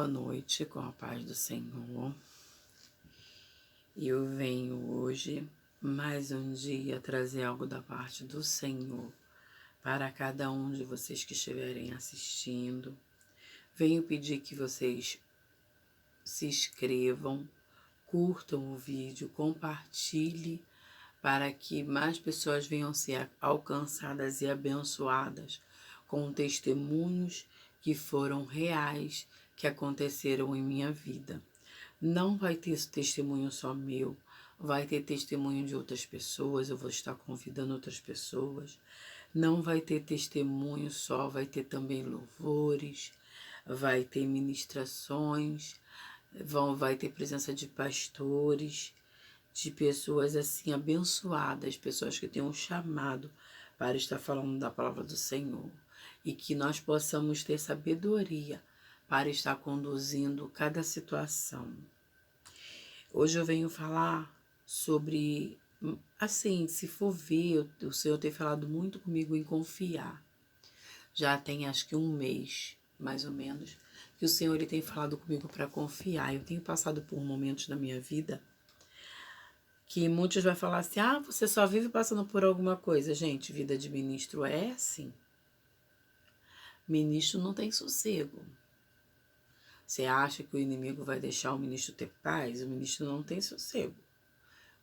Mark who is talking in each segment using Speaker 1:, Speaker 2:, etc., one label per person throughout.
Speaker 1: Boa noite, com a paz do Senhor. Eu venho hoje, mais um dia, trazer algo da parte do Senhor para cada um de vocês que estiverem assistindo. Venho pedir que vocês se inscrevam, curtam o vídeo, compartilhem para que mais pessoas venham ser alcançadas e abençoadas com testemunhos que foram reais, que aconteceram em minha vida. Não vai ter testemunho só meu, vai ter testemunho de outras pessoas, eu vou estar convidando outras pessoas. Não vai ter testemunho só, vai ter também louvores, vai ter ministrações, vai ter presença de pastores, de pessoas assim abençoadas, pessoas que têm um chamado para estar falando da palavra do Senhor. E que nós possamos ter sabedoria para estar conduzindo cada situação. Hoje eu venho falar sobre, assim, se for ver, o Senhor tem falado muito comigo em confiar. Já tem acho que um mês, mais ou menos, que o Senhor ele tem falado comigo para confiar. Eu tenho passado por momentos da minha vida que muitos vão falar assim, você só vive passando por alguma coisa. Gente, vida de ministro é assim. Ministro não tem sossego. Você acha que o inimigo vai deixar o ministro ter paz? O ministro não tem sossego.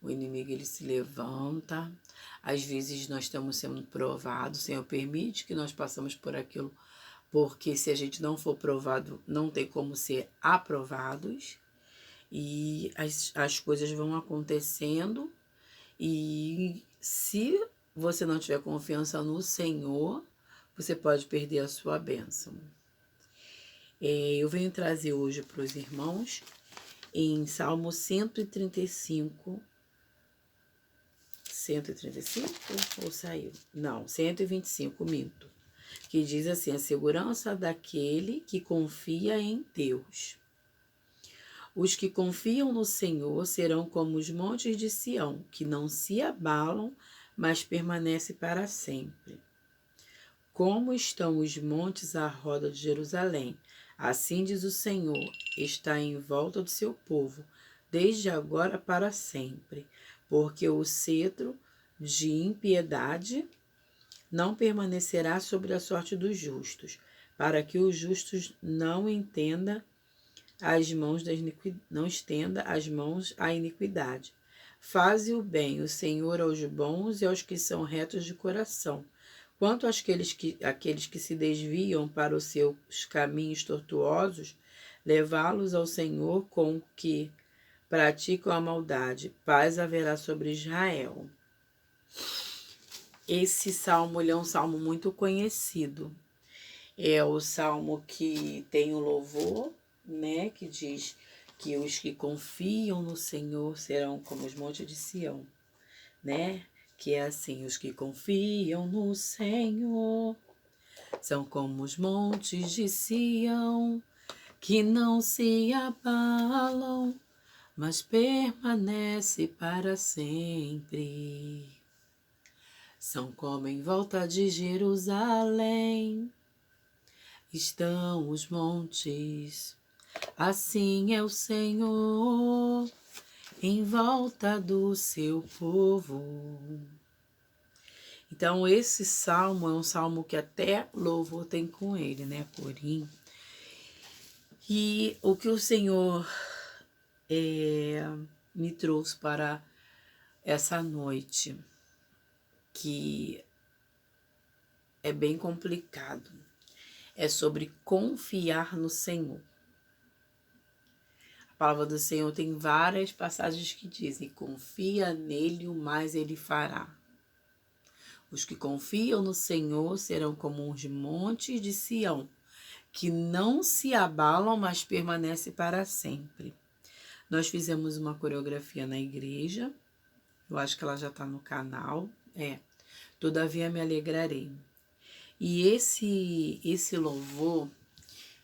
Speaker 1: O inimigo, ele se levanta. Às vezes nós estamos sendo provados. O Senhor permite que nós passamos por aquilo. Porque se a gente não for provado, não tem como ser aprovados. E as coisas vão acontecendo. E se você não tiver confiança no Senhor, você pode perder a sua bênção. Eu venho trazer hoje para os irmãos em Salmo 135. 135 ou saiu? Não, 125, minto. Que diz assim, a segurança daquele que confia em Deus. Os que confiam no Senhor serão como os montes de Sião, que não se abalam, mas permanecem para sempre. Como estão os montes à roda de Jerusalém, assim diz o Senhor, está em volta do seu povo, desde agora para sempre, porque o cetro de impiedade não permanecerá sobre a sorte dos justos, para que os justos não estenda as mãos à iniquidade. Faze o bem, o Senhor, aos bons e aos que são retos de coração. Quanto àqueles que se desviam para os seus caminhos tortuosos, levá-los ao Senhor com que praticam a maldade. Paz haverá sobre Israel. Esse salmo é um salmo muito conhecido. É o salmo que tem o louvor, né? Que diz que os que confiam no Senhor serão como os montes de Sião, né? Que é assim, os que confiam no Senhor são como os montes de Sião, que não se abalam, mas permanece para sempre. São como em volta de Jerusalém estão os montes, assim é o Senhor em volta do seu povo. Então, esse salmo é um salmo que até louvor tem com ele, né, corim. E o que o Senhor me trouxe para essa noite, que é bem complicado, é sobre confiar no Senhor. A palavra do Senhor tem várias passagens que dizem, confia nele, o mais ele fará. Os que confiam no Senhor serão como os montes de Sião, que não se abalam, mas permanecem para sempre. Nós fizemos uma coreografia na igreja, eu acho que ela já está no canal, Todavia me alegrarei. E esse louvor,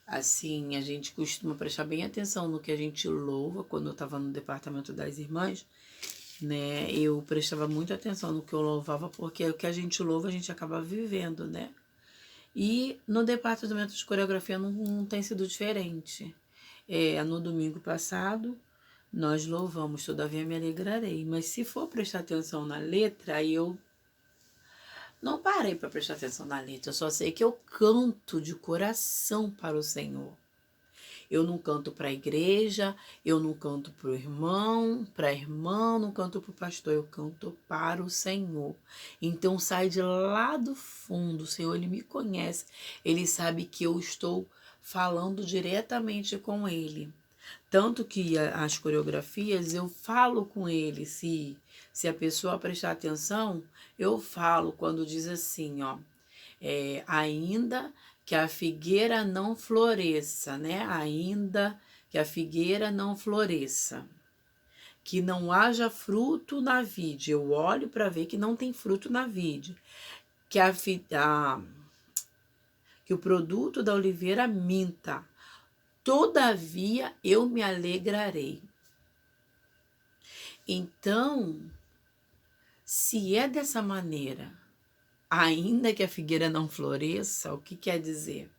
Speaker 1: assim, a gente costuma prestar bem atenção no que a gente louva. Quando eu estava no departamento das irmãs, né, eu prestava muita atenção no que eu louvava, porque o que a gente louva a gente acaba vivendo, né? E no departamento de coreografia não tem sido diferente. No domingo passado, nós louvamos, todavia me alegrarei. Mas se for prestar atenção na letra, aí eu não parei para prestar atenção na letra. Eu só sei que eu canto de coração para o Senhor. Eu não canto para a igreja, eu não canto para o irmão, para a irmã, não canto para o pastor, eu canto para o Senhor. Então sai de lá do fundo, o Senhor, Ele me conhece, Ele sabe que eu estou falando diretamente com Ele. Tanto que as coreografias eu falo com Ele, se a pessoa prestar atenção, eu falo quando diz assim, ó, ainda que a figueira não floresça, né? Ainda que a figueira não floresça, que não haja fruto na vide. Eu olho para ver que não tem fruto na vide. Que o produto da oliveira minta. Todavia eu me alegrarei. Então, se é dessa maneira, ainda que a figueira não floresça, o que quer dizer?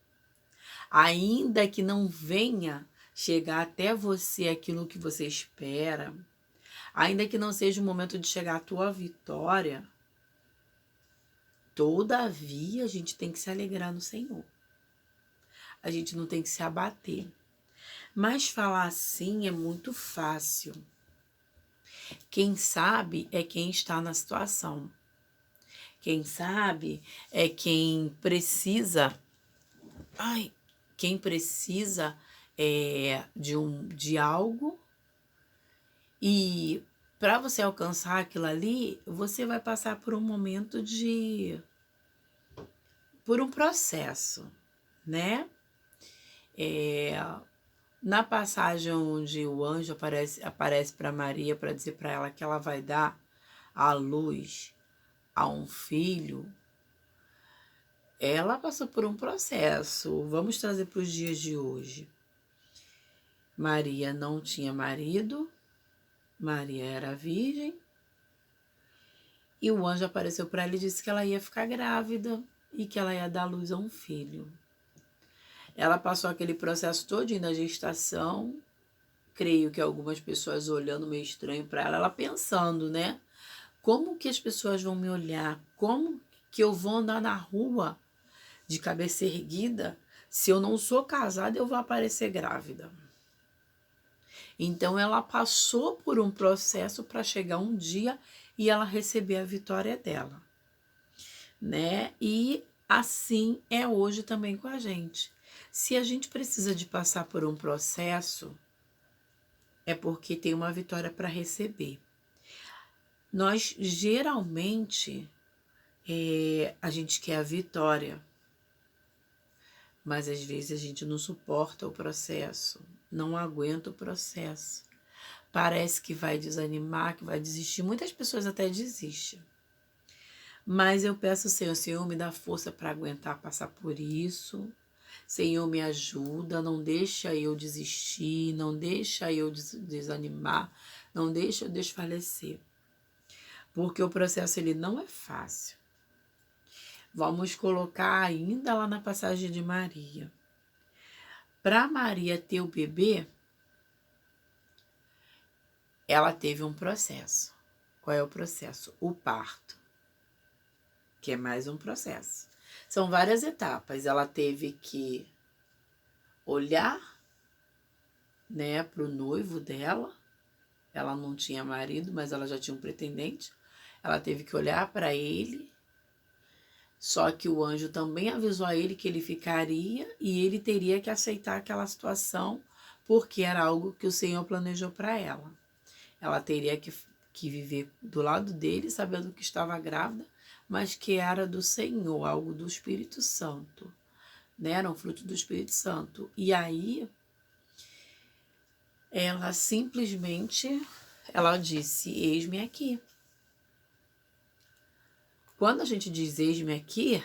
Speaker 1: Ainda que não venha chegar até você aquilo que você espera, ainda que não seja o momento de chegar à tua vitória, todavia a gente tem que se alegrar no Senhor. A gente não tem que se abater. Mas falar assim é muito fácil. Quem sabe é quem está na situação. Quem sabe é quem precisa. Quem precisa de algo, e para você alcançar aquilo ali, você vai passar por um momento por um processo, né? Na passagem onde o anjo aparece para Maria para dizer para ela que ela vai dar à luz a um filho, ela passou por um processo. Vamos trazer para os dias de hoje. Maria não tinha marido, Maria era virgem, e o anjo apareceu para ela e disse que ela ia ficar grávida e que ela ia dar luz a um filho. Ela passou aquele processo todinho da gestação, creio que algumas pessoas olhando meio estranho para ela pensando, né? Como que as pessoas vão me olhar? Como que eu vou andar na rua de cabeça erguida? Se eu não sou casada, eu vou aparecer grávida. Então ela passou por um processo para chegar um dia e ela receber a vitória dela, né? E assim é hoje também com a gente. Se a gente precisa de passar por um processo, é porque tem uma vitória para receber. Nós geralmente a gente quer a vitória, mas às vezes a gente não suporta o processo, não aguenta o processo. Parece que vai desanimar, que vai desistir. Muitas pessoas até desistem. Mas eu peço ao Senhor, Senhor, me dá força para aguentar passar por isso. Senhor, me ajuda, não deixa eu desistir, não deixa eu desanimar, não deixa eu desfalecer. Porque o processo ele não é fácil. Vamos colocar ainda lá na passagem de Maria. Para Maria ter o bebê, ela teve um processo. Qual é o processo? O parto, que é mais um processo. São várias etapas. Ela teve que olhar, né, para o noivo dela. Ela não tinha marido, mas ela já tinha um pretendente. Ela teve que olhar para ele. Só que o anjo também avisou a ele que ele ficaria e ele teria que aceitar aquela situação, porque era algo que o Senhor planejou para ela. Ela teria que viver do lado dele, sabendo que estava grávida, mas que era do Senhor, algo do Espírito Santo, né? Era um fruto do Espírito Santo. E aí, ela simplesmente, ela disse, eis-me aqui. Quando a gente diz eis-me aqui,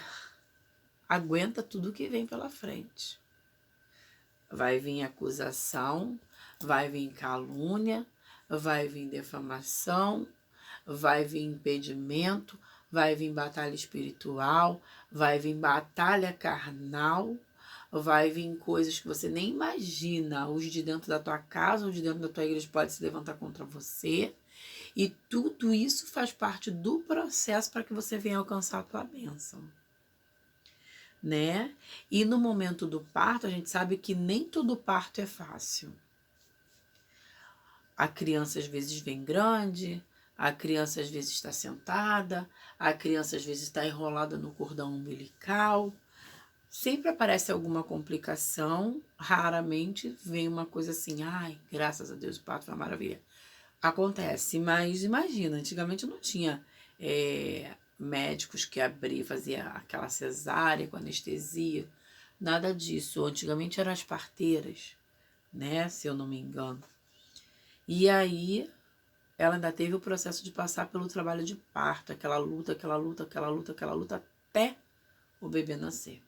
Speaker 1: aguenta tudo que vem pela frente. Vai vir acusação, vai vir calúnia, vai vir defamação, vai vir impedimento, vai vir batalha espiritual, vai vir batalha carnal, vai vir coisas que você nem imagina, os de dentro da tua casa ou de dentro da tua igreja pode se levantar contra você. E tudo isso faz parte do processo para que você venha alcançar a tua bênção, né? E no momento do parto, a gente sabe que nem todo parto é fácil. A criança às vezes vem grande, a criança às vezes está sentada, a criança às vezes está enrolada no cordão umbilical. Sempre aparece alguma complicação, raramente vem uma coisa assim, ai, graças a Deus o parto foi uma maravilha. Acontece, mas imagina, antigamente não tinha médicos que abriam, fazia aquela cesárea com anestesia, nada disso. Antigamente eram as parteiras, né, se eu não me engano. E aí ela ainda teve o processo de passar pelo trabalho de parto, aquela luta, até o bebê nascer.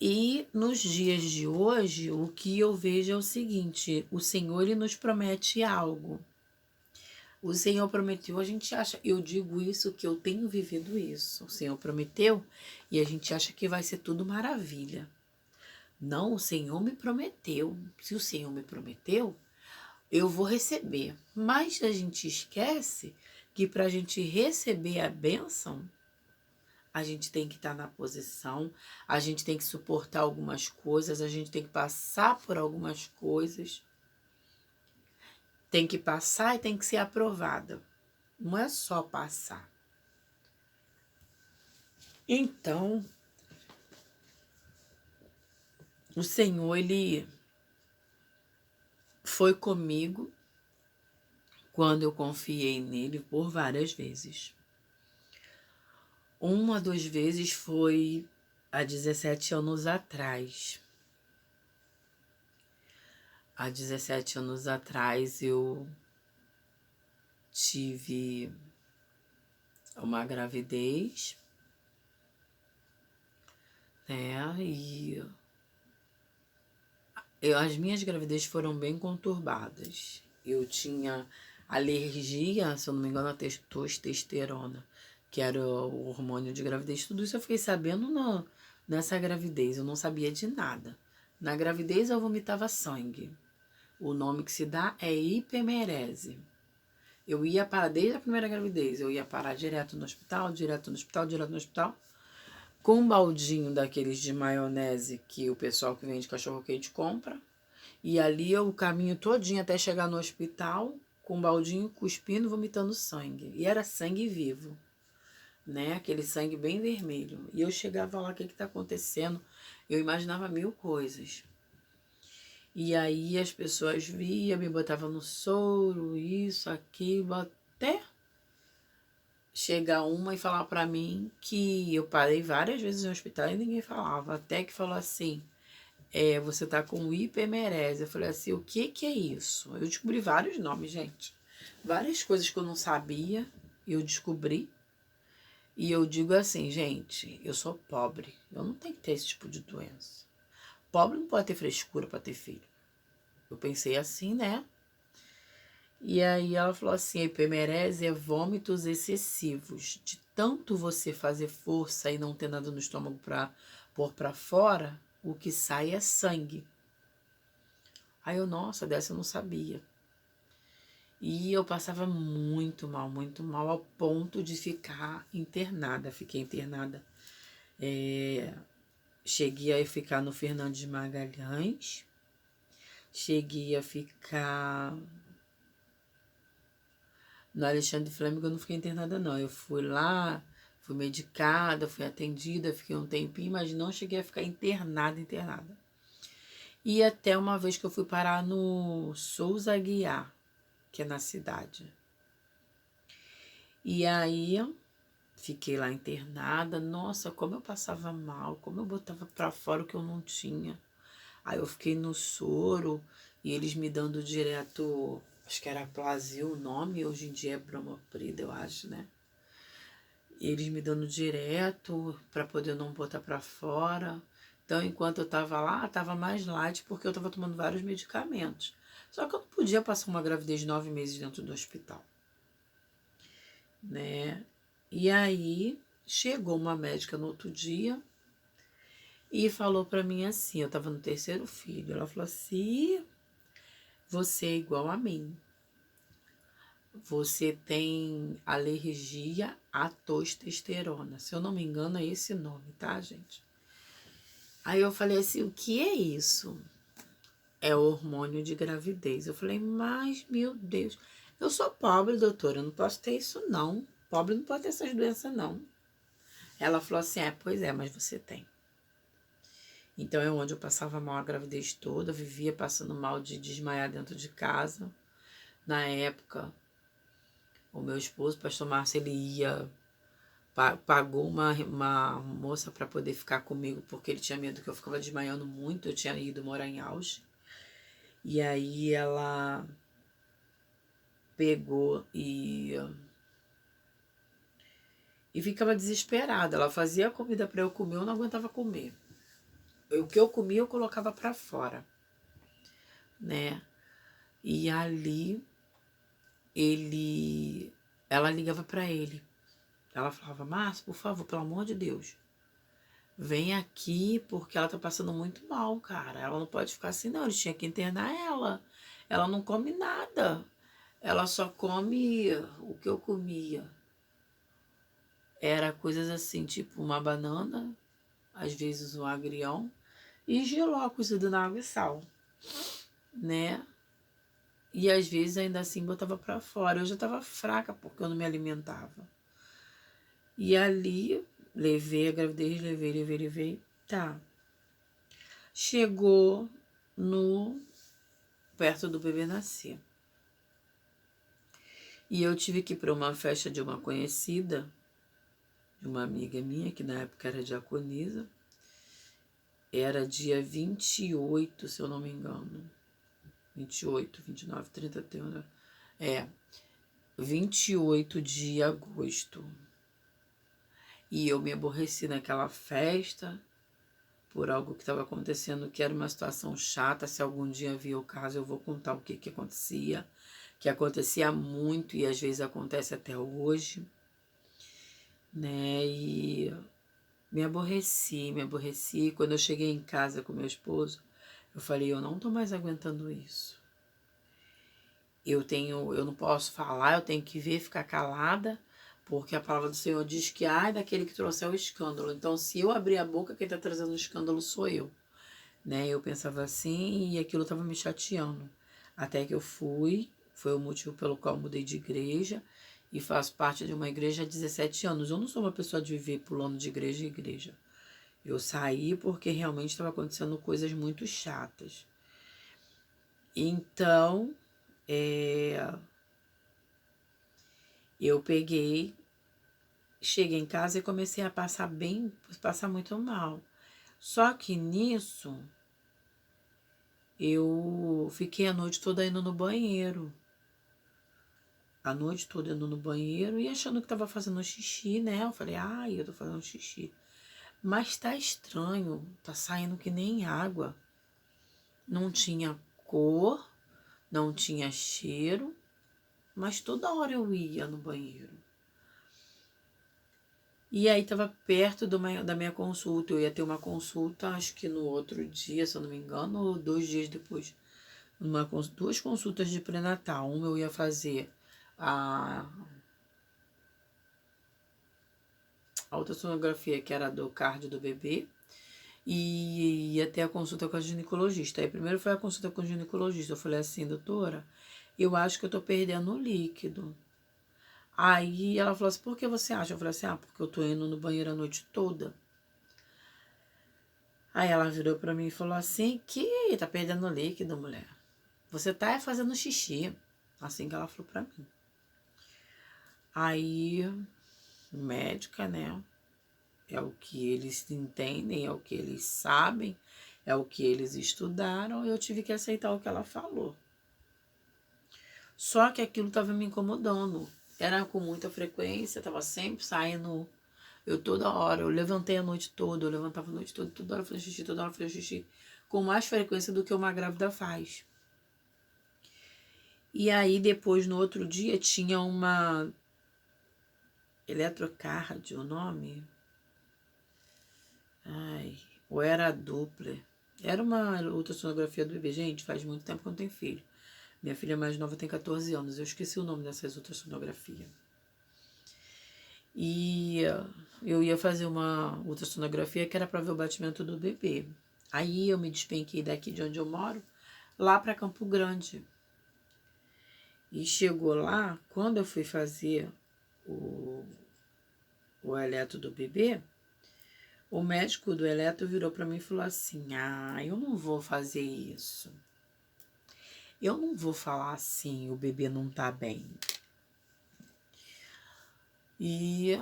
Speaker 1: E nos dias de hoje, o que eu vejo é o seguinte, o Senhor ele nos promete algo. O Senhor prometeu, a gente acha, eu digo isso que eu tenho vivido isso. O Senhor prometeu e a gente acha que vai ser tudo maravilha. Não, o Senhor me prometeu. Se o Senhor me prometeu, eu vou receber. Mas a gente esquece que para a gente receber a bênção, a gente tem que estar na posição, a gente tem que suportar algumas coisas, a gente tem que passar por algumas coisas. Tem que passar e tem que ser aprovada. Não é só passar. Então, o Senhor, ele foi comigo quando eu confiei nele por várias vezes. Uma, duas vezes foi há 17 anos atrás. Há 17 anos atrás eu tive uma gravidez, né? E as minhas gravidezes foram bem conturbadas. Eu tinha alergia, se eu não me engano, a testosterona, que era o hormônio de gravidez. Tudo isso eu fiquei sabendo nessa gravidez. Eu não sabia de nada. Na gravidez eu vomitava sangue. O nome que se dá é hipermerese. Eu ia parar desde a primeira gravidez. Eu ia parar direto no hospital, com um baldinho daqueles de maionese que o pessoal que vende cachorro-quente compra. E ali eu o caminho todinho até chegar no hospital, com um baldinho cuspindo, vomitando sangue. E era sangue vivo, né? Aquele sangue bem vermelho. E eu chegava lá, o que está acontecendo? Eu imaginava mil coisas. E aí as pessoas viam, me botavam no soro, isso, aquilo, até chegar uma e falar para mim que eu parei várias vezes no hospital e ninguém falava. Até que falou assim, você tá com hipermerese. Eu falei assim, o que é isso? Eu descobri vários nomes, gente. Várias coisas que eu não sabia, eu descobri. E eu digo assim, gente, eu sou pobre. Eu não tenho que ter esse tipo de doença. Pobre não pode ter frescura para ter filho. Eu pensei assim, né? E aí ela falou assim, a hipermerese é vômitos excessivos. De tanto você fazer força e não ter nada no estômago para pôr para fora, o que sai é sangue. Aí eu, nossa, dessa eu não sabia. E eu passava muito mal, ao ponto de ficar internada. Fiquei internada. Cheguei a ficar no Fernando de Magalhães. Cheguei a ficar no Alexandre Flamengo. Eu não fiquei internada, não. Eu fui lá, fui medicada, fui atendida, fiquei um tempinho, mas não cheguei a ficar internada. E até uma vez que eu fui parar no Souza Aguiar, que é na cidade. E aí, fiquei lá internada. Nossa, como eu passava mal, como eu botava pra fora o que eu não tinha. Aí eu fiquei no soro e eles me dando direto, acho que era Plasil o nome, hoje em dia é Bromoprida, eu acho, né? Eles me dando direto pra poder não botar pra fora. Então, enquanto eu tava lá, tava mais light porque eu tava tomando vários medicamentos. Só que eu não podia passar uma gravidez de 9 meses dentro do hospital, né? E aí, chegou uma médica no outro dia e falou pra mim assim, eu tava no 3º filho, ela falou assim, você é igual a mim. Você tem alergia à testosterona. Se eu não me engano, é esse nome, tá, gente? Aí eu falei assim, o que é isso? É o hormônio de gravidez. Eu falei, mas, meu Deus, eu sou pobre, doutora, eu não posso ter isso, não. Pobre não pode ter essas doenças, não. Ela falou assim, pois é, mas você tem. Então é onde eu passava mal a gravidez toda, vivia passando mal de desmaiar dentro de casa. Na época, o meu esposo, pastor Márcio, ele ia, pagou uma moça para poder ficar comigo, porque ele tinha medo que eu ficava desmaiando muito, eu tinha ido morar em Auschwitz. E aí ela pegou e ficava desesperada. Ela fazia comida para eu comer, eu não aguentava comer. O que eu comia eu colocava para fora, né? E ali ela ligava para ele. Ela falava, Márcio, por favor, pelo amor de Deus, vem aqui porque ela tá passando muito mal, cara. Ela não pode ficar assim, não. Eles tinham que internar ela. Ela não come nada. Ela só come o que eu comia. Era coisas assim, tipo uma banana, às vezes um agrião, e jiló cozido na água e sal, né? E às vezes ainda assim botava pra fora. Eu já tava fraca porque eu não me alimentava. E ali, levei a gravidez, levei. Tá. Chegou perto do bebê nascer. E eu tive que ir para uma festa de uma conhecida, de uma amiga minha, que na época era diaconisa. Era dia 28, se eu não me engano. 28, 29, 30, 31. 28 de agosto. E eu me aborreci naquela festa por algo que estava acontecendo, que era uma situação chata. Se algum dia vir o caso, eu vou contar o que acontecia. Que acontecia muito e às vezes acontece até hoje, né? E me aborreci. Quando eu cheguei em casa com meu esposo, eu falei, eu não tô mais aguentando isso. Eu não posso falar, eu tenho que ver, ficar calada, porque a palavra do Senhor diz que ai daquele que trouxer o escândalo. Então, se eu abrir a boca, quem está trazendo o escândalo sou eu, né? Eu pensava assim e aquilo estava me chateando. Até que eu foi o motivo pelo qual eu mudei de igreja e faço parte de uma igreja há 17 anos. Eu não sou uma pessoa de viver pulando de igreja em igreja. Eu saí porque realmente estava acontecendo coisas muito chatas. Então, eu cheguei em casa e comecei a passar muito mal. Só que nisso, eu fiquei a noite toda indo no banheiro. A noite toda indo no banheiro e achando que tava fazendo xixi, né? Eu falei, eu tô fazendo xixi. Mas tá estranho, tá saindo que nem água. Não tinha cor, não tinha cheiro, mas toda hora eu ia no banheiro. E aí estava perto da minha consulta. Eu ia ter uma consulta, acho que no outro dia, se eu não me engano, ou 2 dias depois. 2 consultas de pré-natal. Uma eu ia fazer a ultrassonografia, que era do cardio do bebê, e ia ter a consulta com a ginecologista. Aí primeiro foi a consulta com o ginecologista. Eu falei assim, doutora, eu acho que eu tô perdendo o líquido. Aí ela falou assim, por que você acha? Eu falei assim, porque eu tô indo no banheiro a noite toda. Aí ela virou pra mim e falou assim, que tá perdendo líquido, mulher. Você tá fazendo xixi. Assim que ela falou pra mim. Aí, médica, né? É o que eles entendem, é o que eles sabem, é o que eles estudaram. Eu tive que aceitar o que ela falou. Só que aquilo tava me incomodando. Era com muita frequência, tava sempre saindo. Eu toda hora, eu levantei a noite toda, eu levantava a noite toda hora fazendo xixi, toda hora fazendo xixi, com mais frequência do que uma grávida faz. E aí depois, no outro dia, tinha uma eletrocardio, o nome? ou era a Doppler. Era uma ultrassonografia do bebê. Gente, faz muito tempo que eu não tenho filho. Minha filha mais nova tem 14 anos. Eu esqueci o nome dessas ultrassonografia. E eu ia fazer uma ultrassonografia que era para ver o batimento do bebê. Aí eu me despenquei daqui de onde eu moro, lá para Campo Grande. E chegou lá, quando eu fui fazer o eletro do bebê, o médico do eletro virou para mim e falou assim: ah, eu não vou fazer isso. Eu não vou falar assim, o bebê não tá bem. E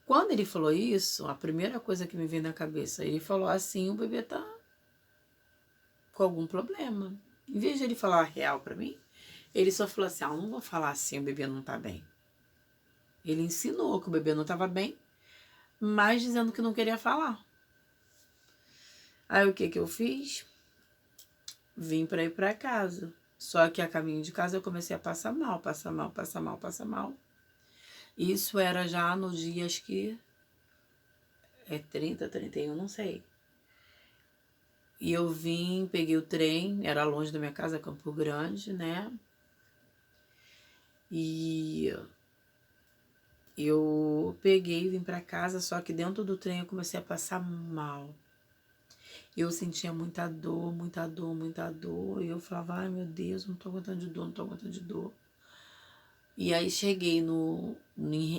Speaker 1: quando ele falou isso, a primeira coisa que me veio na cabeça, ele falou assim: o bebê tá com algum problema. Em vez de ele falar real para mim, ele só falou assim: ah, eu não vou falar assim, o bebê não tá bem. Ele ensinou que o bebê não tava bem, mas dizendo que não queria falar. Aí o que eu fiz? Vim para ir para casa. Só que a caminho de casa eu comecei a passar mal, passar mal, passar mal, passar mal. Isso era já no dia, acho que é 30, 31, não sei. E eu vim, peguei o trem, era longe da minha casa, Campo Grande, né? E eu peguei e vim para casa, só que dentro do trem eu comecei a passar mal. Eu sentia muita dor, muita dor, muita dor. E eu falava, ai meu Deus, não tô aguentando de dor, não tô aguentando de dor. E aí cheguei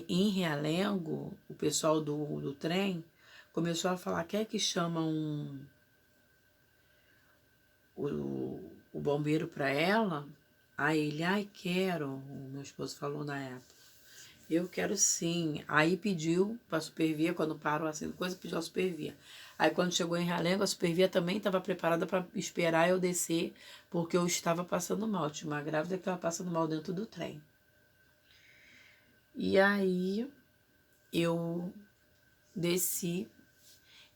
Speaker 1: em Realengo, o pessoal do trem começou a falar, quer que chama o bombeiro para ela? Aí ele, ai quero, o meu esposo falou na época. Eu quero sim. Aí pediu para a Supervia, quando parou assim, coisa, pediu a Supervia. Aí quando chegou em Realengo, a Supervia também estava preparada para esperar eu descer, porque eu estava passando mal. Tinha uma grávida que estava passando mal dentro do trem. E aí eu desci,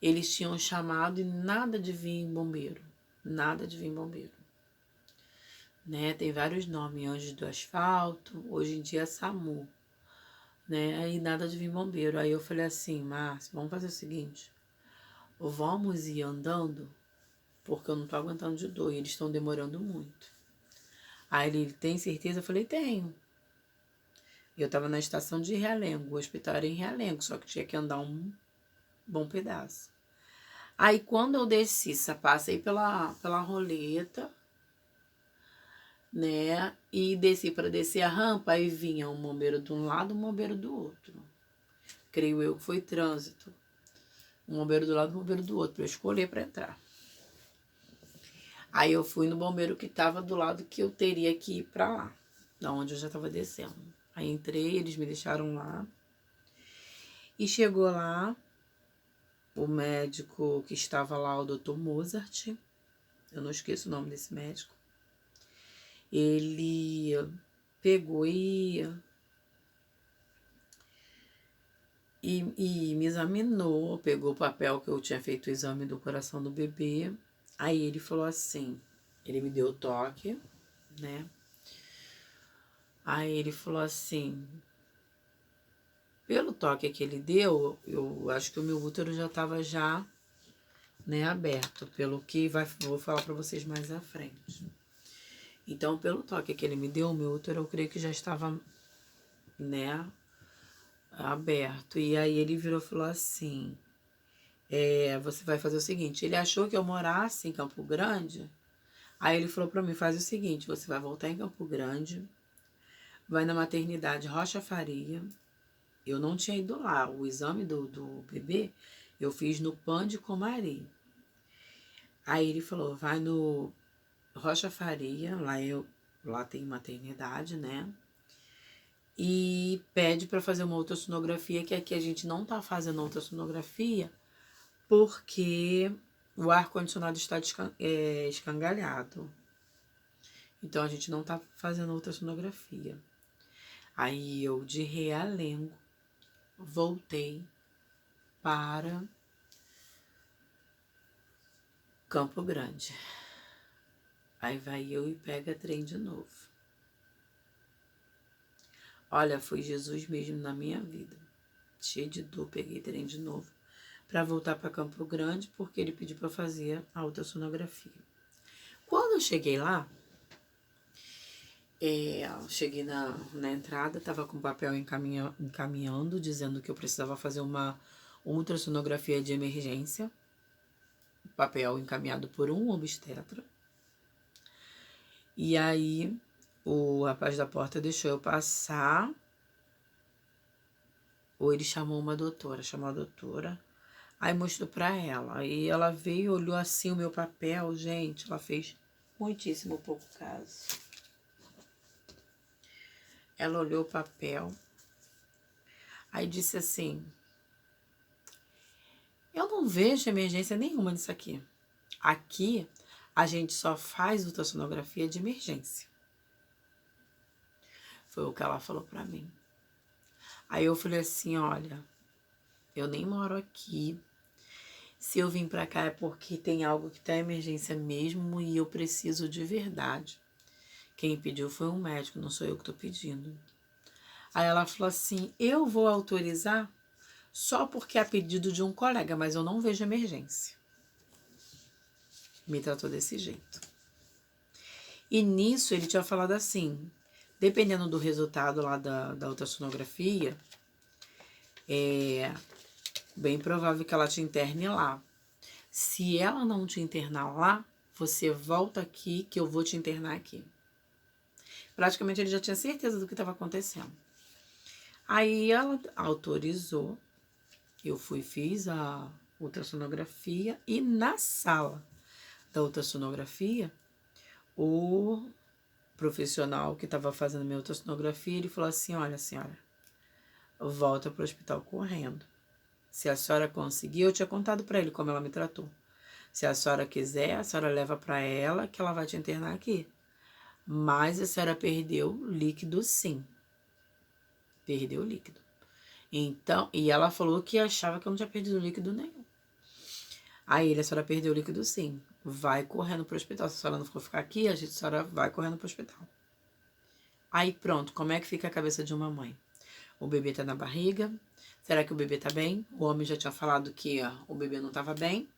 Speaker 1: eles tinham chamado e nada de vir bombeiro. Nada de vir bombeiro. Né? Tem vários nomes, Anjos do Asfalto, hoje em dia é SAMU. Né? Aí nada de vir bombeiro. Aí eu falei assim, Márcio, vamos fazer o seguinte, vamos ir andando, porque eu não tô aguentando de dor e eles estão demorando muito. Aí ele, tem certeza? Eu falei, tenho. Eu tava na estação de Realengo, o hospital era em Realengo, só que tinha que andar um bom pedaço. Aí quando eu desci, passei pela roleta, né, e desci para descer a rampa, aí vinha um bombeiro de um lado, um bombeiro do outro. Creio eu que foi trânsito. Um bombeiro do lado, um bombeiro do outro, para eu escolher para entrar. Aí eu fui no bombeiro que estava do lado que eu teria que ir para lá, da onde eu já estava descendo. Aí entrei, eles me deixaram lá. E chegou lá, o médico que estava lá, o Dr. Mozart, eu não esqueço o nome desse médico, ele pegou e me examinou, pegou o papel que eu tinha feito o exame do coração do bebê. Aí ele falou assim, ele me deu o toque, né? Aí ele falou assim, pelo toque que ele deu, eu acho que o meu útero já estava né, aberto, pelo que vou falar para vocês mais à frente. Então, pelo toque que ele me deu, o meu útero, eu creio que já estava, né, aberto. E aí ele virou e falou assim, você vai fazer o seguinte, ele achou que eu morasse em Campo Grande, aí ele falou para mim, faz o seguinte, você vai voltar em Campo Grande, vai na maternidade Rocha Faria. Eu não tinha ido lá, o exame do bebê eu fiz no PAN de Comari. Aí ele falou, vai no Rocha Faria, lá tem maternidade, né? E pede para fazer uma ultrassonografia, que aqui a gente não tá fazendo ultrassonografia porque o ar-condicionado está escangalhado. Então a gente não tá fazendo ultrassonografia. Aí eu, de Realengo, voltei para Campo Grande. Aí vai eu e pega trem de novo. Olha, foi Jesus mesmo na minha vida. Cheio de dor, peguei trem de novo. para voltar para Campo Grande, porque ele pediu para fazer a ultrassonografia. Quando eu cheguei lá, cheguei na entrada, estava com o papel encaminhando, dizendo que eu precisava fazer uma ultrassonografia de emergência. Papel encaminhado por um obstetra. E aí, o rapaz da porta deixou eu passar. Ou ele chamou a doutora. Aí mostrou pra ela. Aí ela veio, olhou assim o meu papel. Gente, ela fez muitíssimo pouco caso. Ela olhou o papel. Aí disse assim: eu não vejo emergência nenhuma nisso aqui. Aqui, a gente só faz ultrassonografia de emergência. Foi o que ela falou pra mim. Aí eu falei assim, olha, eu nem moro aqui. Se eu vim pra cá é porque tem algo que tá em emergência mesmo e eu preciso de verdade. Quem pediu foi um médico, não sou eu que tô pedindo. Aí ela falou assim, eu vou autorizar só porque é pedido de um colega, mas eu não vejo emergência. Me tratou desse jeito. E nisso ele tinha falado assim, dependendo do resultado lá da ultrassonografia, é bem provável que ela te interne lá. Se ela não te internar lá, você volta aqui que eu vou te internar aqui. Praticamente ele já tinha certeza do que estava acontecendo. Aí ela autorizou, eu fiz a ultrassonografia e na sala da ultrassonografia, o profissional que estava fazendo minha ultrassonografia, ele falou assim, olha senhora, volta para o hospital correndo. Se a senhora conseguir, eu tinha contado para ele como ela me tratou. Se a senhora quiser, a senhora leva para ela que ela vai te internar aqui. Mas a senhora perdeu líquido sim. Perdeu líquido. Então, e ela falou que achava que eu não tinha perdido líquido nenhum. Aí a senhora perdeu líquido sim. Vai correndo pro hospital. Se a senhora não for ficar aqui, a senhora vai correndo pro hospital. Aí pronto, como é que fica a cabeça de uma mãe? O bebê tá na barriga. Será que o bebê tá bem? O homem já tinha falado que o bebê não tava bem.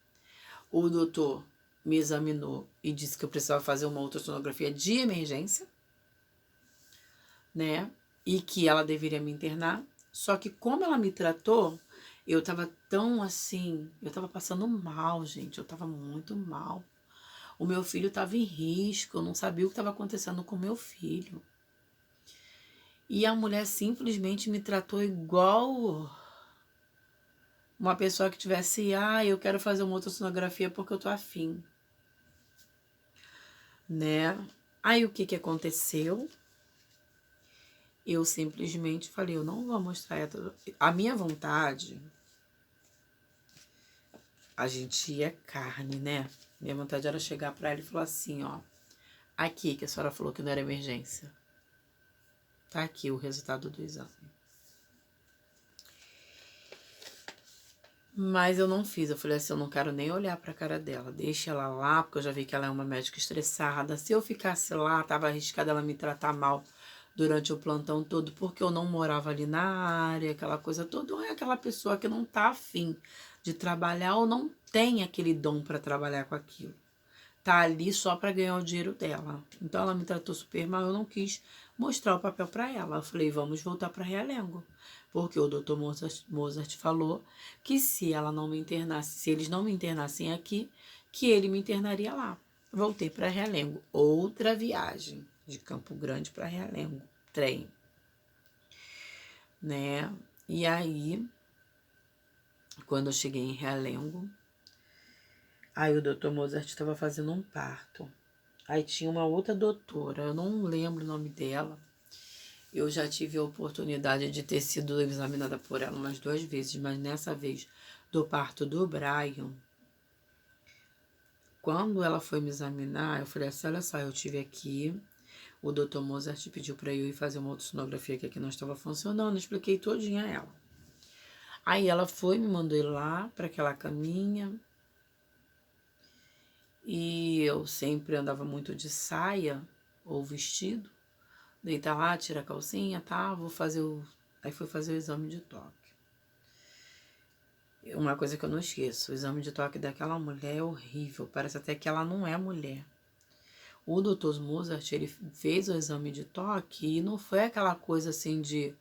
Speaker 1: O doutor me examinou e disse que eu precisava fazer uma ultrassonografia de emergência, né? E que ela deveria me internar. Só que como ela me tratou, eu tava tão assim, eu tava passando mal, gente, eu tava muito mal. O meu filho tava em risco, eu não sabia o que estava acontecendo com o meu filho. E a mulher simplesmente me tratou igual uma pessoa que tivesse, eu quero fazer uma ultrassonografia porque eu tô afim. Né? Aí o que aconteceu? Eu simplesmente falei, eu não vou mostrar ela. A minha vontade, a gente é carne, né? Minha vontade era chegar pra ela e falar assim, ó, aqui que a senhora falou que não era emergência. Tá aqui o resultado do exame. Mas eu não fiz, eu falei assim, eu não quero nem olhar pra cara dela, deixa ela lá, porque eu já vi que ela é uma médica estressada. Se eu ficasse lá, tava arriscada ela me tratar mal durante o plantão todo, porque eu não morava ali na área, aquela coisa toda. Ou é aquela pessoa que não tá afim de trabalhar ou não tem aquele dom para trabalhar com aquilo. Tá ali só para ganhar o dinheiro dela. Então ela me tratou super mal, eu não quis mostrar o papel para ela. Eu falei, vamos voltar para Realengo. Porque o Dr. Mozart falou que se ela não me internasse, se eles não me internassem aqui, que ele me internaria lá. Voltei para Realengo. Outra viagem de Campo Grande para Realengo. Trem. Né? E aí, quando eu cheguei em Realengo, aí o Dr. Mozart estava fazendo um parto. Aí tinha uma outra doutora, eu não lembro o nome dela. Eu já tive a oportunidade de ter sido examinada por ela umas 2 vezes, mas nessa vez do parto do Brian, quando ela foi me examinar, eu falei assim, olha só, eu tive aqui, o Dr. Mozart pediu para eu ir fazer uma ultrassonografia que aqui não estava funcionando, eu expliquei todinha a ela. Aí ela foi, me mandou ir lá para aquela caminha, e eu sempre andava muito de saia ou vestido. Deita lá, tira a calcinha, tá? Vou fazer o... Aí fui fazer o exame de toque. Uma coisa que eu não esqueço, o exame de toque daquela mulher é horrível, parece até que ela não é mulher. O Dr. Mozart, ele fez o exame de toque e não foi aquela coisa assim de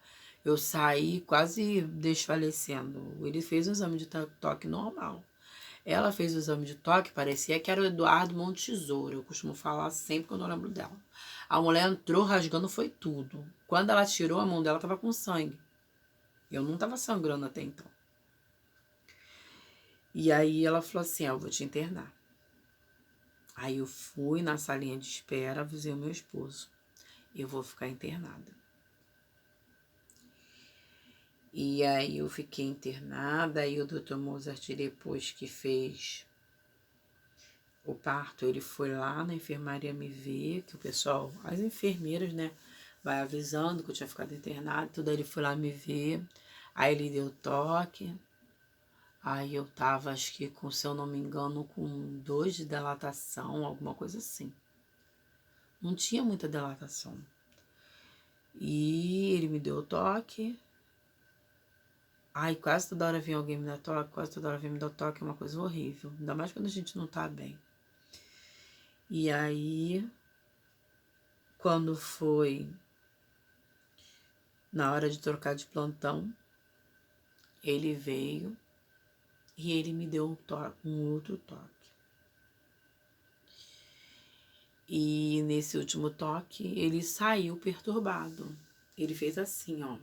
Speaker 1: eu sair quase desfalecendo. Ele fez um exame de toque normal. Ela fez o exame de toque, parecia que era o Eduardo Montesouro. Eu costumo falar sempre quando eu lembro dela. A mulher entrou rasgando, foi tudo. Quando ela tirou, a mão dela estava com sangue. Eu não estava sangrando até então. E aí ela falou assim, eu vou te internar. Aí eu fui na salinha de espera, avisei o meu esposo. Eu vou ficar internada. E aí eu fiquei internada, aí o Dr. Mozart, depois que fez o parto, ele foi lá na enfermaria me ver, que o pessoal, as enfermeiras, né, vai avisando que eu tinha ficado internada, tudo, aí ele foi lá me ver, aí ele deu toque, aí eu tava, acho que, com, se eu não me engano, com 2 de dilatação, alguma coisa assim. Não tinha muita dilatação. E ele me deu toque. Ai, quase toda hora vinha alguém me dar toque, quase toda hora vinha me dar toque, é uma coisa horrível. Ainda mais quando a gente não tá bem. E aí, quando foi na hora de trocar de plantão, ele veio e ele me deu um outro toque. E nesse último toque, ele saiu perturbado. Ele fez assim, ó.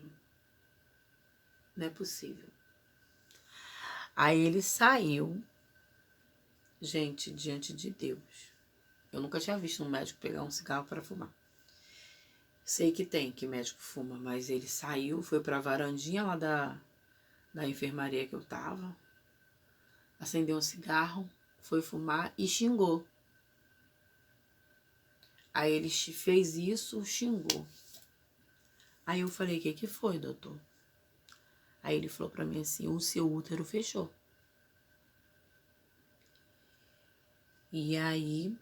Speaker 1: Não é possível. Aí ele saiu, gente, diante de Deus. Eu nunca tinha visto um médico pegar um cigarro para fumar. Sei que tem, que médico fuma, mas ele saiu, foi pra varandinha lá da enfermaria que eu tava, acendeu um cigarro, foi fumar e xingou. Aí ele fez isso, xingou. Aí eu falei, o que foi, doutor? Aí ele falou pra mim assim, o seu útero fechou. E aí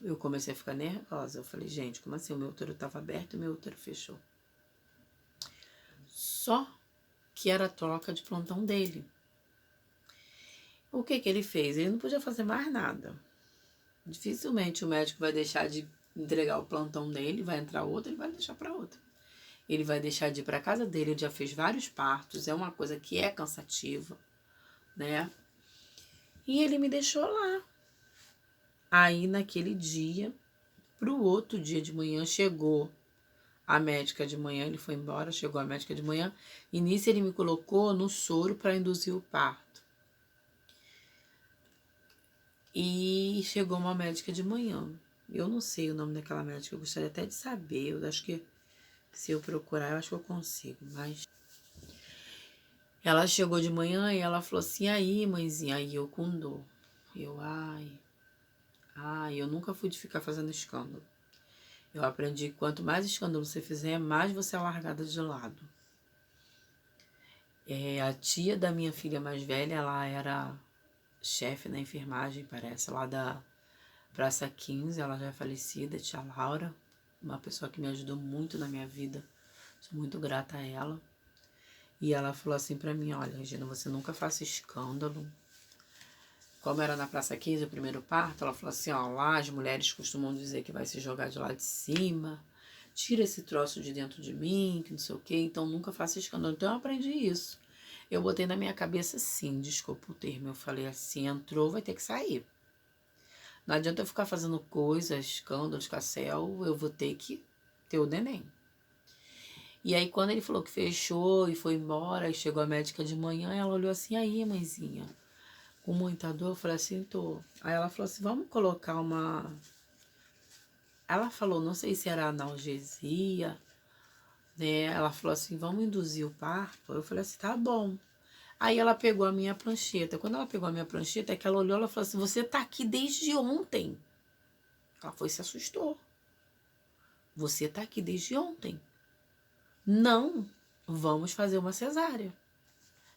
Speaker 1: eu comecei a ficar nervosa. Eu falei, gente, como assim? O meu útero estava aberto e o meu útero fechou. Só que era a troca de plantão dele. O que ele fez? Ele não podia fazer mais nada. Dificilmente o médico vai deixar de entregar o plantão dele, vai entrar outro, ele vai deixar para outro. Ele vai deixar de ir para casa dele, ele já fez vários partos, é uma coisa que é cansativa, né? E ele me deixou lá. Aí naquele dia, pro outro dia de manhã, chegou a médica de manhã, ele foi embora, chegou a médica de manhã, e nisso ele me colocou no soro para induzir o parto. E chegou uma médica de manhã. Eu não sei o nome daquela médica, eu gostaria até de saber, eu acho que se eu procurar, eu acho que eu consigo, mas... Ela chegou de manhã e ela falou assim, aí, mãezinha, aí eu com dor. Eu, eu nunca fui de ficar fazendo escândalo. Eu aprendi que quanto mais escândalo você fizer, mais você é largada de lado. A tia da minha filha mais velha, ela era chefe na enfermagem, parece, lá da Praça 15, ela já é falecida, tia Laura, uma pessoa que me ajudou muito na minha vida. Sou muito grata a ela. E ela falou assim pra mim, olha, Regina, você nunca faça escândalo. Como era na Praça 15, o primeiro parto, ela falou assim, ó, lá as mulheres costumam dizer que vai se jogar de lá de cima, tira esse troço de dentro de mim, que não sei o quê, então nunca faça escândalo. Então eu aprendi isso. Eu botei na minha cabeça assim, desculpa o termo, eu falei assim, entrou, vai ter que sair. Não adianta eu ficar fazendo coisas, escândalos, cassel, eu vou ter que ter o neném. E aí quando ele falou que fechou e foi embora, e chegou a médica de manhã, ela olhou assim, aí, mãezinha, com muita dor, eu falei assim, tô. Aí ela falou assim, vamos colocar uma... Ela falou, não sei se era analgesia, né? Ela falou assim, vamos induzir o parto? Eu falei assim, tá bom. Aí ela pegou a minha prancheta. Quando ela pegou a minha prancheta, é que ela olhou, ela falou assim, você tá aqui desde ontem. Ela foi e se assustou. Você tá aqui desde ontem. Não, vamos fazer uma cesárea.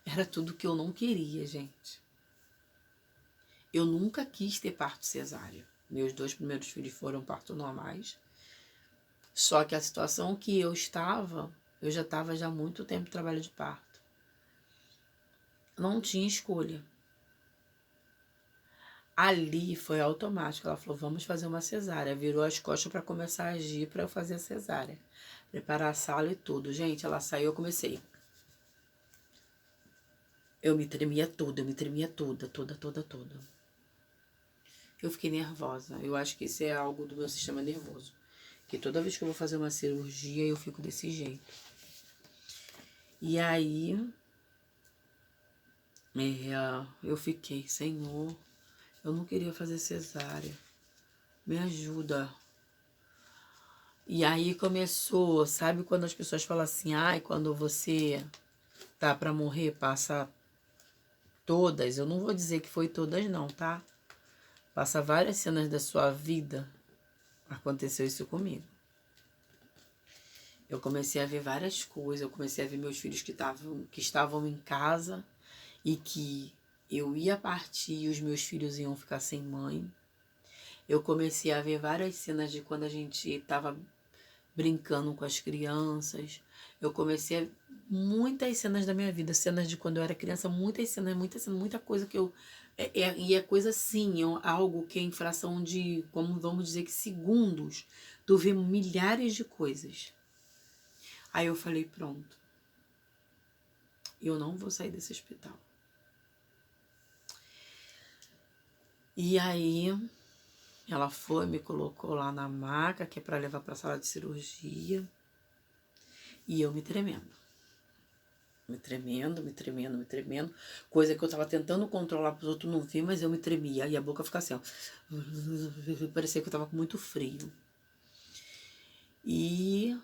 Speaker 1: Era tudo que eu não queria, gente. Eu nunca quis ter parto cesárea. Meus 2 primeiros filhos foram parto normais. Só que a situação que eu estava, eu já estava já há muito tempo em trabalho de parto. Não tinha escolha. Ali foi automático. Ela falou, vamos fazer uma cesárea. Virou as costas para começar a agir para eu fazer a cesárea. Preparar a sala e tudo. Gente, ela saiu, eu comecei. Eu me tremia toda, toda. Eu fiquei nervosa. Eu acho que isso é algo do meu sistema nervoso. Que toda vez que eu vou fazer uma cirurgia, eu fico desse jeito. E aí, eu fiquei, Senhor, eu não queria fazer cesárea. Me ajuda. E aí começou, sabe quando as pessoas falam assim, ai, quando você tá pra morrer, passa todas. Eu não vou dizer que foi todas não, tá? Passa várias cenas da sua vida. Aconteceu isso comigo. Eu comecei a ver várias coisas. Eu comecei a ver meus filhos que estavam em casa e que eu ia partir e os meus filhos iam ficar sem mãe. Eu comecei a ver várias cenas de quando a gente estava brincando com as crianças. Eu comecei a muitas cenas da minha vida, cenas de quando eu era criança, muita coisa que eu... E é coisa assim, algo que é em fração de, como vamos dizer que segundos, tu vê milhares de coisas. Aí eu falei, pronto, eu não vou sair desse hospital. E aí ela foi, me colocou lá na maca, que é para levar para a sala de cirurgia, e eu me tremendo. Me tremendo. Coisa que eu tava tentando controlar para os outros não ver, mas eu me tremia. E a boca ficava assim, ó. Parecia que eu tava com muito frio. E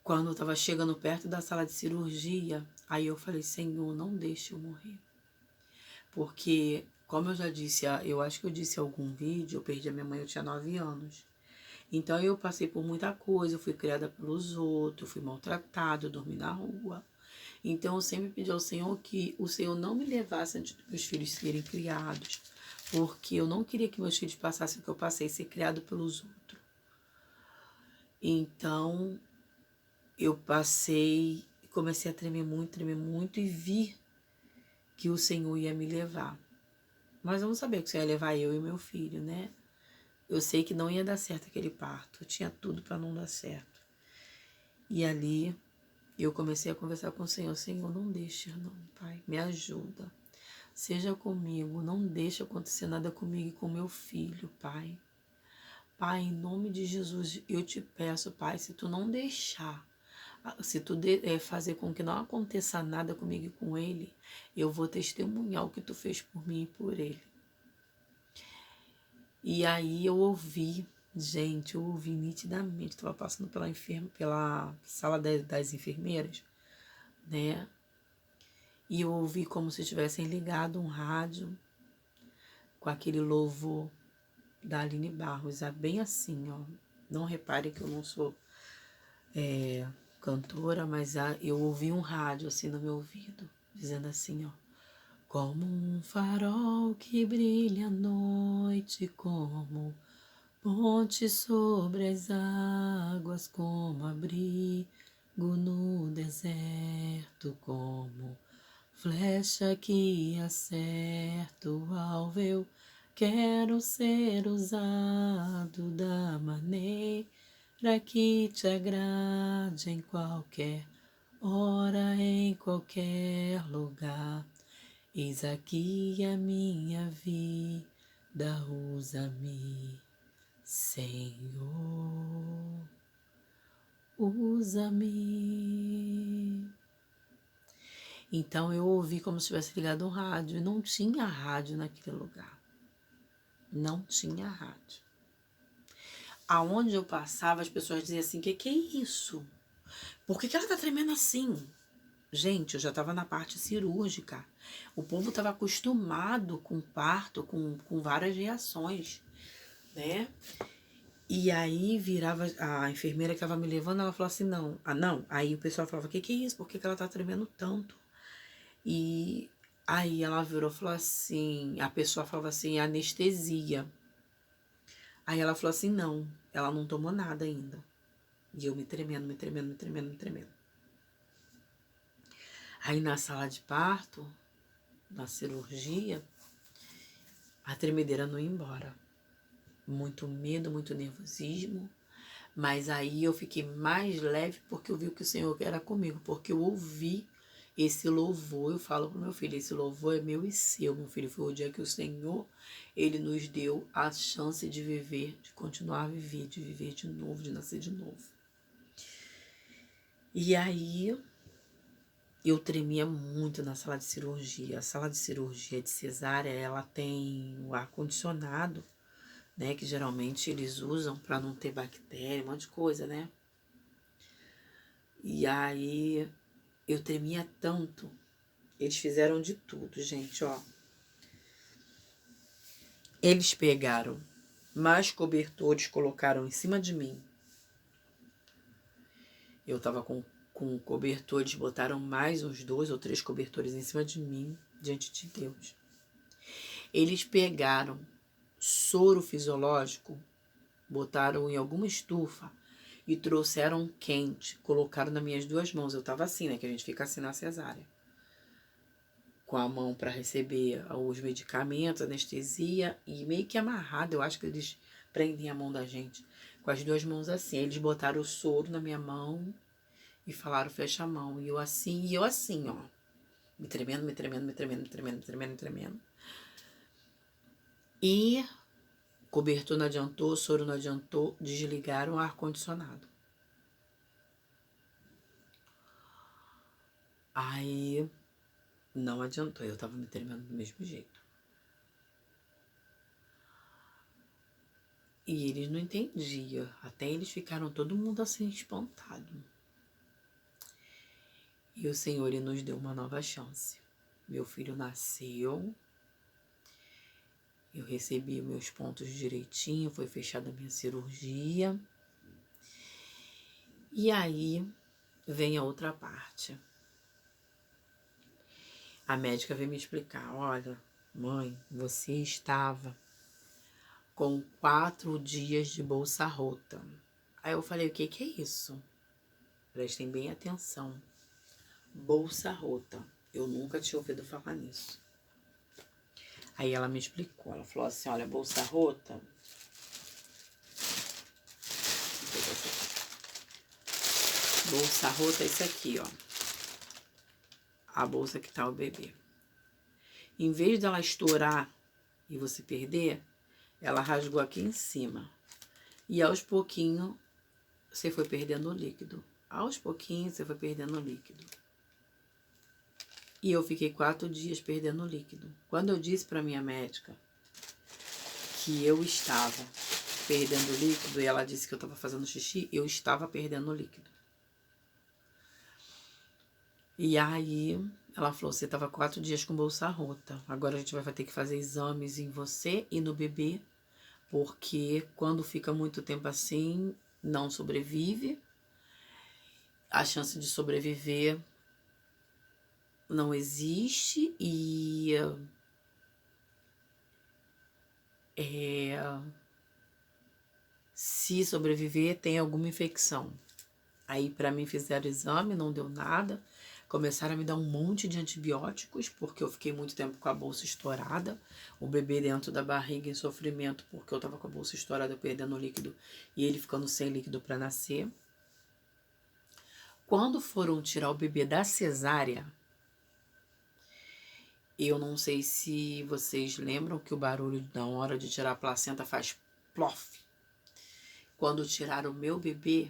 Speaker 1: quando eu tava chegando perto da sala de cirurgia, aí eu falei, Senhor, não deixe eu morrer. Porque, como eu já disse, eu acho que eu disse em algum vídeo, eu perdi a minha mãe, eu tinha 9 anos. Então eu passei por muita coisa, eu fui criada pelos outros, fui maltratada, eu dormi na rua. Então eu sempre pedi ao Senhor que o Senhor não me levasse antes dos meus filhos serem criados, porque eu não queria que meus filhos passassem o que eu passei, ser criado pelos outros. Então eu comecei a tremer muito e vi que o Senhor ia me levar. Mas eu não sabia que o Senhor ia levar eu e meu filho, né? Eu sei que não ia dar certo aquele parto, eu tinha tudo para não dar certo. E ali eu comecei a conversar com o Senhor, Senhor, não deixa não, Pai, me ajuda. Seja comigo, não deixa acontecer nada comigo e com meu filho, Pai. Pai, em nome de Jesus, eu te peço, Pai, se tu não deixar, se tu fazer com que não aconteça nada comigo e com ele, eu vou testemunhar o que tu fez por mim e por ele. E aí eu ouvi, gente, eu ouvi nitidamente, estava passando pela sala das enfermeiras, né? E eu ouvi como se tivessem ligado um rádio com aquele louvor da Aline Barros, bem assim, ó. Não repare que eu não sou cantora, mas eu ouvi um rádio assim no meu ouvido, dizendo assim, ó. Como um farol que brilha à noite, como ponte sobre as águas, como abrigo no deserto, como flecha que acerta o alvo, eu quero ser usado da maneira que te agrade em qualquer hora, em qualquer lugar. Eis aqui a minha vida, usa-me, Senhor, usa-me. Então eu ouvi como se tivesse ligado um rádio, e não tinha rádio naquele lugar. Não tinha rádio. Aonde eu passava, as pessoas diziam assim, que é isso? Por que ela tá tremendo assim? Gente, eu já estava na parte cirúrgica. O povo estava acostumado com parto, com várias reações, né? E aí virava, a enfermeira que estava me levando, ela falou assim, não. Não. Aí o pessoal falava, que é isso? Por que ela tá tremendo tanto? E aí ela virou e falou assim, a pessoa falava assim, anestesia. Aí ela falou assim, não, ela não tomou nada ainda. E eu me tremendo. Aí na sala de parto, na cirurgia, a tremedeira não ia embora. Muito medo, muito nervosismo. Mas aí eu fiquei mais leve porque eu vi que o Senhor era comigo. Porque eu ouvi esse louvor. Eu falo pro meu filho, esse louvor é meu e seu, meu filho. Foi o dia que o Senhor, Ele nos deu a chance de viver, de continuar a viver, de viver de novo, de nascer de novo. E aí eu tremia muito na sala de cirurgia. A sala de cirurgia de cesárea, ela tem o ar-condicionado, né, que geralmente eles usam para não ter bactéria, um monte de coisa, né? E aí eu tremia tanto. Eles fizeram de tudo, gente, ó. Eles pegaram mais cobertores, colocaram em cima de mim. Eu tava com cobertor, eles botaram mais uns 2 ou 3 cobertores em cima de mim, diante de Deus. Eles pegaram soro fisiológico, botaram em alguma estufa e trouxeram quente, colocaram nas minhas 2 mãos. Eu tava assim, né, que a gente fica assim na cesárea. Com a mão para receber os medicamentos, anestesia, e meio que amarrado, eu acho que eles prendem a mão da gente. Com as 2 mãos assim, eles botaram o soro na minha mão e falaram, fecha a mão. E eu assim, ó, me tremendo, me tremendo, me tremendo, me tremendo, me tremendo, me tremendo. E cobertor não adiantou, soro não adiantou, desligaram o ar-condicionado. Aí não adiantou, eu tava me tremendo do mesmo jeito. E eles não entendiam, até eles ficaram todo mundo assim espantado. E o Senhor, Ele nos deu uma nova chance. Meu filho nasceu, eu recebi meus pontos direitinho, foi fechada a minha cirurgia. E aí vem a outra parte. A médica veio me explicar, olha, mãe, você estava com 4 dias de bolsa rota. Aí eu falei, o que é isso? Prestem bem atenção. Bolsa rota. Eu nunca tinha ouvido falar nisso. Aí ela me explicou, ela falou assim, olha, bolsa rota... Bolsa rota é isso aqui, ó. A bolsa que tá o bebê. Em vez dela estourar e você perder, ela rasgou aqui em cima. E aos pouquinhos, você foi perdendo o líquido. Aos pouquinhos, você foi perdendo o líquido. E eu fiquei 4 dias perdendo o líquido. Quando eu disse para minha médica que eu estava perdendo o líquido, e ela disse que eu estava fazendo xixi, eu estava perdendo o líquido. E aí, ela falou, você estava 4 dias com bolsa rota. Agora a gente vai ter que fazer exames em você e no bebê, porque quando fica muito tempo assim, não sobrevive. A chance de sobreviver não existe e se sobreviver tem alguma infecção. Aí para mim fizeram exame, não deu nada. Começaram a me dar um monte de antibióticos, porque eu fiquei muito tempo com a bolsa estourada. O bebê dentro da barriga em sofrimento, porque eu tava com a bolsa estourada, perdendo líquido, e ele ficando sem líquido para nascer. Quando foram tirar o bebê da cesárea, eu não sei se vocês lembram que o barulho na hora de tirar a placenta faz plof. Quando tiraram o meu bebê,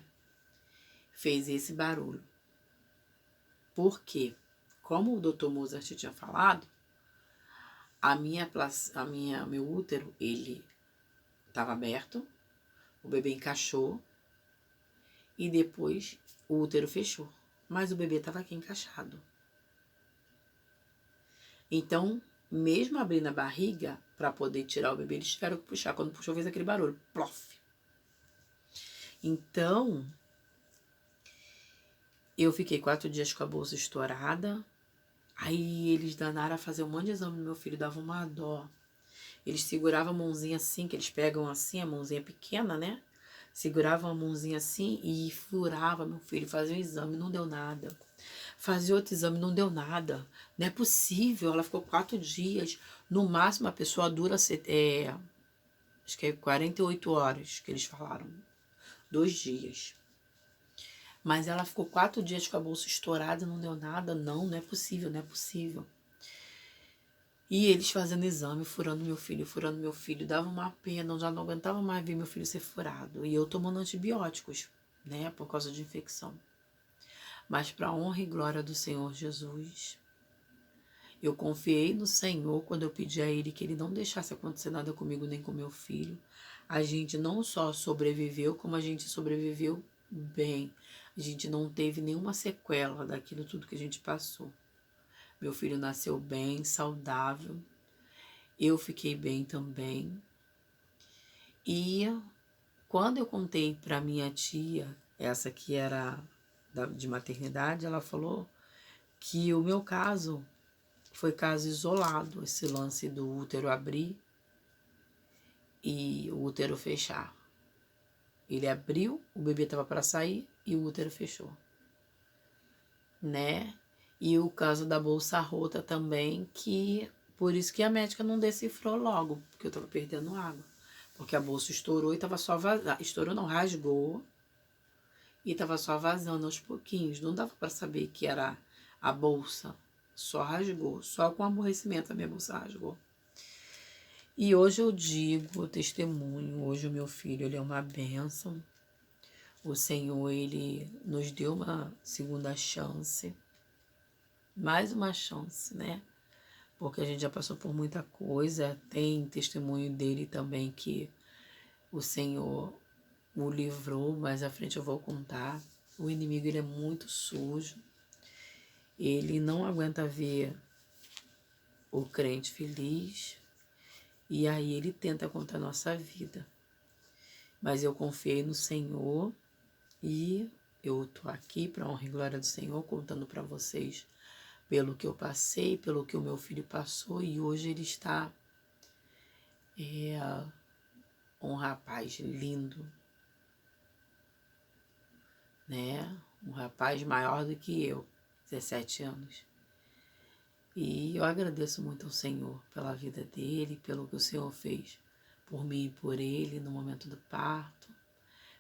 Speaker 1: fez esse barulho. Por quê? Como o Dr. Mozart tinha falado, meu útero, ele estava aberto, o bebê encaixou e depois o útero fechou. Mas o bebê estava aqui encaixado. Então, mesmo abrindo a barriga, para poder tirar o bebê, eles tiveram que puxar. Quando puxou, fez aquele barulho, plof. Então, eu fiquei 4 dias com a bolsa estourada. Aí eles danaram a fazer um monte de exame no meu filho, dava uma dó. Eles seguravam a mãozinha assim, que eles pegam assim, a mãozinha pequena, né? Seguravam a mãozinha assim e furava meu filho, fazia um exame, não deu nada. fazer outro exame, não deu nada. Não é possível, ela ficou 4 dias. No máximo, a pessoa dura, acho que é 48 horas que eles falaram. 2 dias. Mas ela ficou 4 dias com a bolsa estourada, não deu nada. Não, não é possível, não é possível. E eles fazendo exame, furando meu filho, dava uma pena, eu já não aguentava mais ver meu filho ser furado. E eu tomando antibióticos, né, por causa de infecção. Mas para a honra e glória do Senhor Jesus, eu confiei no Senhor quando eu pedi a Ele que Ele não deixasse acontecer nada comigo nem com meu filho. A gente não só sobreviveu, como a gente sobreviveu bem. A gente não teve nenhuma sequela daquilo tudo que a gente passou. Meu filho nasceu bem, saudável. Eu fiquei bem também. E quando eu contei para minha tia, essa que era de maternidade, ela falou que o meu caso foi caso isolado, esse lance do útero abrir e o útero fechar. Ele abriu, o bebê estava para sair e o útero fechou, né? E o caso da bolsa rota também, que por isso que a médica não decifrou logo, porque eu estava perdendo água. Porque a bolsa estourou e estava só vazando. Estourou não, rasgou e estava só vazando aos pouquinhos. Não dava para saber que era a bolsa. Só rasgou. Só com aborrecimento a minha bolsa rasgou. E hoje eu digo, o testemunho, hoje o meu filho, ele é uma bênção. O Senhor, ele nos deu uma segunda chance. Mais uma chance, né? Porque a gente já passou por muita coisa. Tem testemunho dele também que o Senhor o livrou, mais à frente eu vou contar. O inimigo, ele é muito sujo. Ele não aguenta ver o crente feliz. E aí ele tenta contra a nossa vida. Mas eu confiei no Senhor e eu tô aqui para honra e glória do Senhor, contando para vocês pelo que eu passei, pelo que o meu filho passou, e hoje ele está um rapaz lindo, né? Um rapaz maior do que eu, 17 anos. E eu agradeço muito ao Senhor pela vida dele, pelo que o Senhor fez por mim e por ele no momento do parto.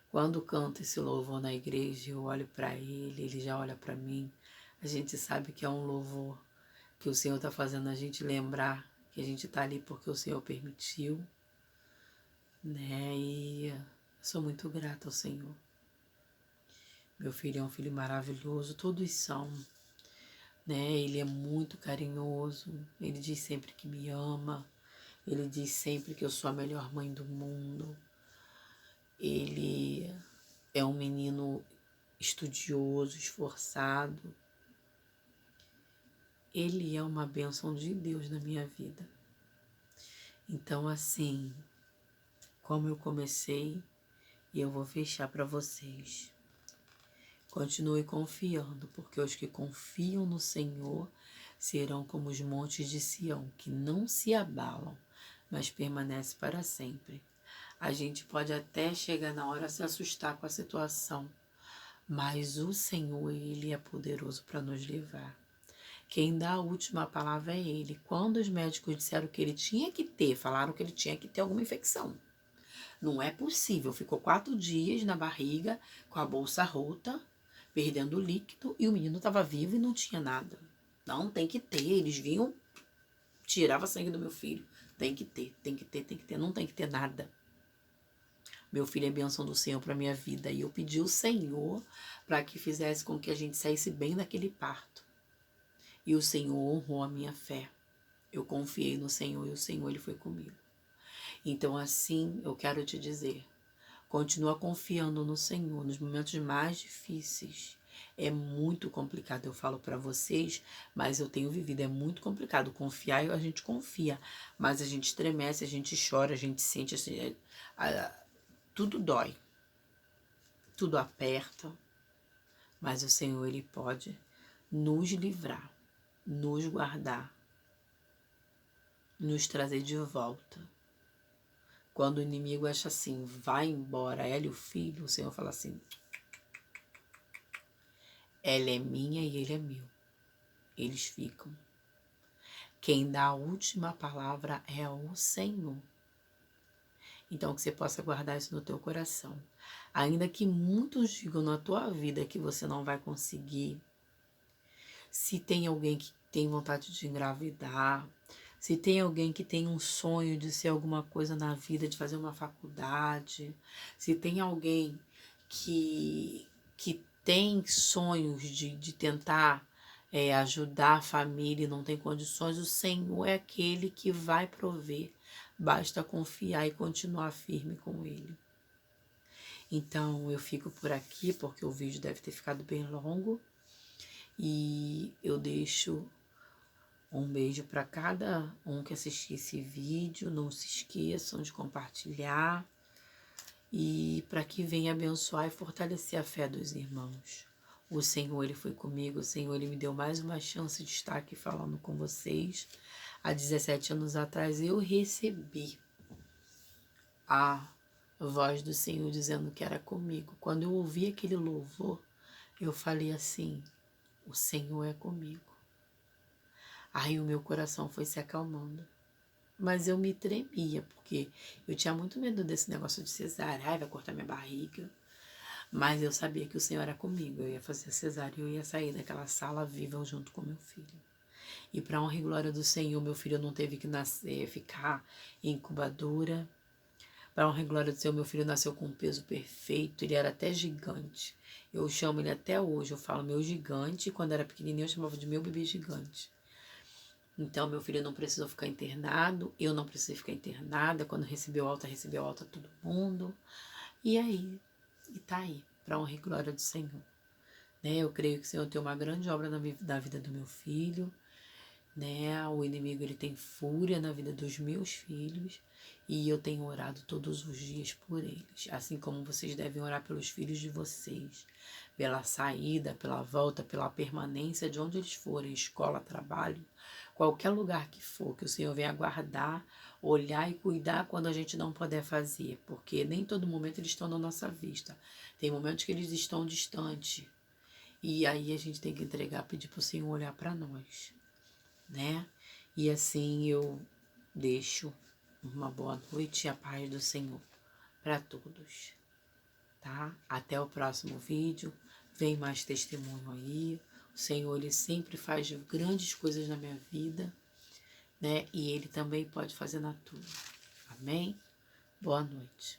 Speaker 1: Quando canto esse louvor na igreja, eu olho para ele, ele já olha para mim. A gente sabe que é um louvor que o Senhor está fazendo a gente lembrar que a gente está ali porque o Senhor permitiu, né? E sou muito grata ao Senhor. Meu filho é um filho maravilhoso, todos são, né? Ele é muito carinhoso, ele diz sempre que me ama, ele diz sempre que eu sou a melhor mãe do mundo. Ele é um menino estudioso, esforçado. Ele é uma bênção de Deus na minha vida. Então, assim, como eu comecei, e eu vou fechar para vocês. Continue confiando, porque os que confiam no Senhor serão como os montes de Sião, que não se abalam, mas permanecem para sempre. A gente pode até chegar na hora a se assustar com a situação, mas o Senhor, Ele é poderoso para nos livrar. Quem dá a última palavra é Ele. Quando os médicos disseram que ele tinha que ter, falaram que ele tinha que ter alguma infecção. Não é possível. Ficou 4 dias na barriga, com a bolsa rota, perdendo líquido, e o menino estava vivo e não tinha nada. Não, tem que ter. Eles vinham, tirava sangue do meu filho. Tem que ter, tem que ter, tem que ter. Não tem que ter nada. Meu filho é bênção do Senhor para minha vida. E eu pedi ao Senhor para que fizesse com que a gente saísse bem daquele parto. E o Senhor honrou a minha fé. Eu confiei no Senhor e o Senhor, Ele foi comigo. Então, assim, eu quero te dizer, continua confiando no Senhor nos momentos mais difíceis. É muito complicado, eu falo para vocês, mas eu tenho vivido, é muito complicado. Confiar, a gente confia, mas a gente estremece, a gente chora, a gente sente assim, tudo dói, tudo aperta, mas o Senhor, Ele pode nos livrar, nos guardar, nos trazer de volta. Quando o inimigo acha assim, vai embora, ela e o filho, o Senhor fala assim, Ela é minha e ele é meu. Eles ficam. Quem dá a última palavra é o Senhor. Então, que você possa guardar isso no teu coração. Ainda que muitos digam na tua vida que você não vai conseguir, se tem alguém que tem vontade de engravidar, se tem alguém que tem um sonho de ser alguma coisa na vida, de fazer uma faculdade, se tem alguém que tem sonhos de tentar ajudar a família e não tem condições, o Senhor é aquele que vai prover. Basta confiar e continuar firme com Ele. Então, eu fico por aqui, porque o vídeo deve ter ficado bem longo. E eu deixo um beijo para cada um que assistir esse vídeo. Não se esqueçam de compartilhar. E para que venha abençoar e fortalecer a fé dos irmãos. O Senhor, Ele foi comigo. O Senhor, Ele me deu mais uma chance de estar aqui falando com vocês. Há 17 anos atrás eu recebi a voz do Senhor dizendo que era comigo. Quando eu ouvi aquele louvor, eu falei assim: o Senhor é comigo. Aí o meu coração foi se acalmando. Mas eu me tremia, porque eu tinha muito medo desse negócio de cesárea. Ai, vai cortar minha barriga. Mas eu sabia que o Senhor era comigo. Eu ia fazer a cesárea e eu ia sair daquela sala viva junto com meu filho. E para honra e glória do Senhor, meu filho não teve que nascer, ficar em incubadora. Para honra e glória do Senhor, meu filho nasceu com um peso perfeito. Ele era até gigante. Eu chamo ele até hoje. Eu falo meu gigante. Quando era pequenininho, eu chamava de meu bebê gigante. Então, meu filho não precisou ficar internado. Eu não precisei ficar internada. Quando recebeu alta todo mundo. E aí, tá aí. Para honra e glória do Senhor. Né? Eu creio que o Senhor tem uma grande obra na vida do meu filho. Né? O inimigo ele tem fúria na vida dos meus filhos e eu tenho orado todos os dias por eles, assim como vocês devem orar pelos filhos de vocês, pela saída, pela volta, pela permanência de onde eles forem, escola, trabalho, qualquer lugar que for, que o Senhor venha guardar, olhar e cuidar quando a gente não puder fazer, porque nem todo momento eles estão na nossa vista, tem momentos que eles estão distantes e aí a gente tem que entregar, pedir para o Senhor olhar para nós. Né? E assim eu deixo uma boa noite e a paz do Senhor para todos, tá? Até o próximo vídeo, vem mais testemunho aí. O Senhor, Ele sempre faz grandes coisas na minha vida, né? E Ele também pode fazer na tua. Amém? Boa noite.